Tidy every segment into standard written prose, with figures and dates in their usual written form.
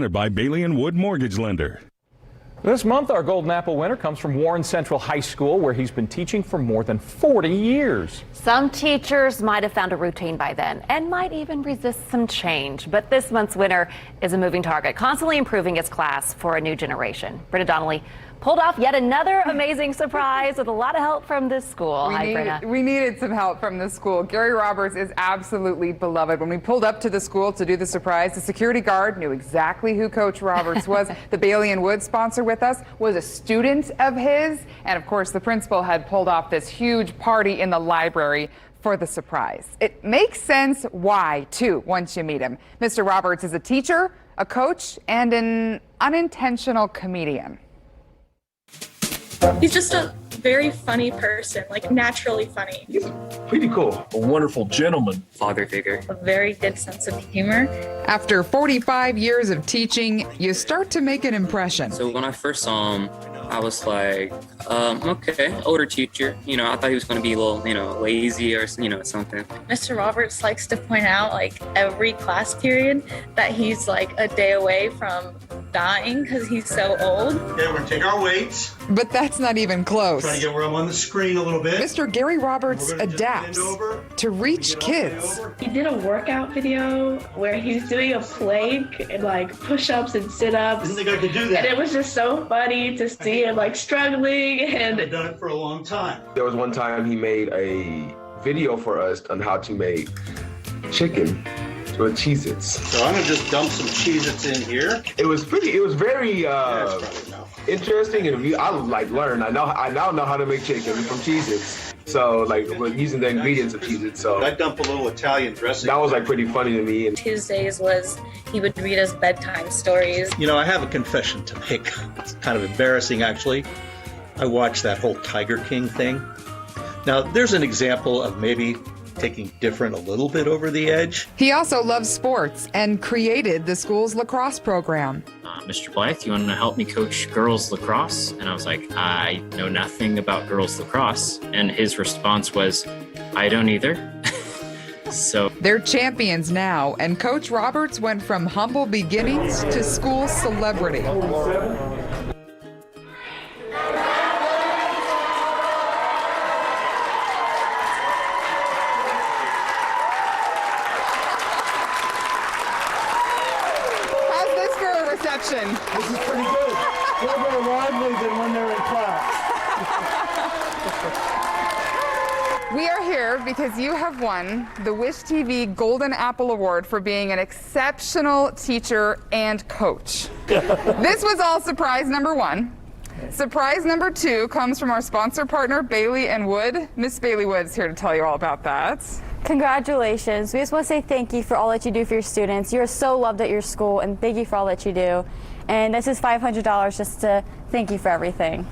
By Bailey and Wood Mortgage Lender. This month, our Golden Apple winner comes from Warren Central High School, where he's been teaching for more than 40 years. Some teachers might have found a routine by then and might even resist some change. But this month's winner is a moving target, constantly improving his class for a new generation. Britta Donnelly pulled off yet another amazing surprise with a lot of help from this school. Hi, Britta. We needed some help from this school. Gary Roberts is absolutely beloved. When we pulled up to the school to do the surprise, the security guard knew exactly who Coach Roberts was. The Bailey and Wood sponsor with us was a student of his. And of course, the principal had pulled off this huge party in the library for the surprise. It makes sense why, too, once you meet him. Mr. Roberts is a teacher, a coach, and an unintentional comedian. He's just a very funny person, like naturally funny. He's pretty cool. A wonderful gentleman. Father figure. A very good sense of humor. After 45 years of teaching, you start to make an impression. So when I first saw him, I was like, okay, older teacher. I thought he was going to be a little, lazy or, something. Mr. Roberts likes to point out, like, every class period that he's, like, a day away from dying because he's so old. Okay, we're going to take our weights. But that's not even close. Trying to get where I'm on the screen a little bit. Mr. Gary Roberts adapts to reach kids. He did a workout video where he's doing a plank and, like, push-ups and sit-ups. Didn't think I could do that. And it was just so funny to see him, like, struggling. And I've done it for a long time. There was one time he made a video for us on how to make chicken with Cheez-Its. So I'm going to just dump some Cheez-Its in here. It was very interesting, and I learned. I now know how to make chicken from Cheez-Its. So we're using the ingredients of Cheez-Its. So I dump a little Italian dressing. That was pretty funny to me. Tuesdays he would read us bedtime stories. I have a confession to make. It's kind of embarrassing, actually. I watched that whole Tiger King thing. Now, there's an example of maybe taking different a little bit over the edge. He also loves sports and created the school's lacrosse program. Mr. Blythe, you want to help me coach girls lacrosse? And I was like, I know nothing about girls lacrosse. And his response was, I don't either. So they're champions now, and Coach Roberts went from humble beginnings to school celebrity. Reception. This is pretty good. A little more lively than when they're in class. We are here because you have won the Wish TV Golden Apple Award for being an exceptional teacher and coach. This was all surprise number one. Surprise number two comes from our sponsor partner, Bailey and Wood. Miss Bailey Wood's here to tell you all about that. Congratulations. We just want to say thank you for all that you do for your students. You're so loved at your school, and thank you for all that you do. And this is $500 just to thank you for everything.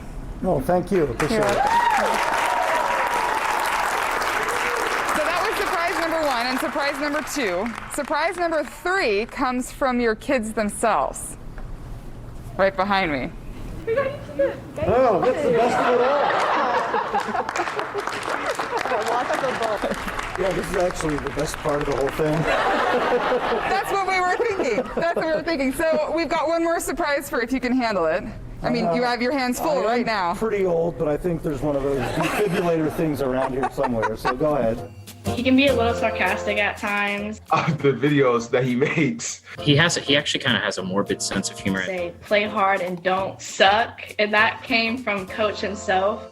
Oh, thank you. Appreciate it. So that was surprise number one and surprise number two. Surprise number three comes from your kids themselves. Right behind me. Oh, that's the best of it all. Yeah, this is actually the best part of the whole thing. That's what we were thinking. That's what we were thinking. So we've got one more surprise for if you can handle it. I mean, you have your hands full right now. Pretty old, but I think there's one of those defibrillator things around here somewhere, so go ahead. He can be a little sarcastic at times. The videos that he makes. he actually kind of has a morbid sense of humor. Say, play hard and don't suck. And that came from Coach himself.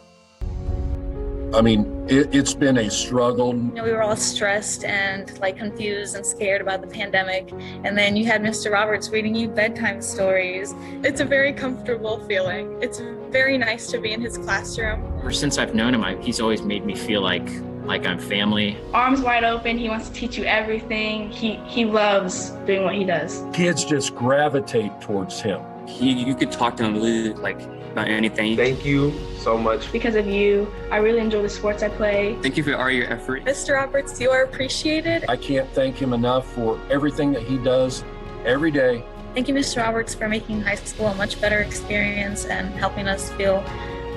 I mean, it's been a struggle. We were all stressed and confused and scared about the pandemic. And then you had Mr. Roberts reading you bedtime stories. It's a very comfortable feeling. It's very nice to be in his classroom. Ever since I've known him, he's always made me feel like I'm family. Arms wide open. He wants to teach you everything. He loves doing what he does. Kids just gravitate towards him. You could talk to him about anything. Thank you so much. Because of you, I really enjoy the sports I play. Thank you for all your effort. Mr. Roberts, you are appreciated. I can't thank him enough for everything that he does every day. Thank you, Mr. Roberts, for making high school a much better experience and helping us feel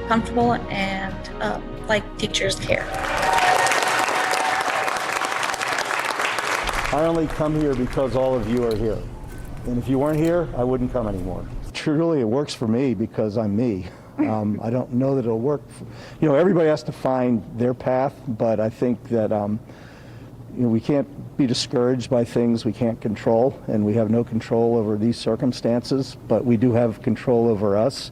comfortable and like teachers care. I only come here because all of you are here. And if you weren't here, I wouldn't come anymore. Truly, it works for me because I'm me. I don't know that it'll work. Everybody has to find their path, but I think that we can't be discouraged by things we can't control, and we have no control over these circumstances, but we do have control over us.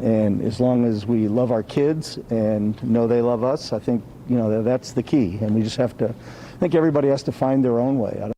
And as long as we love our kids and know they love us, I think that's the key. And we just have to, I think everybody has to find their own way.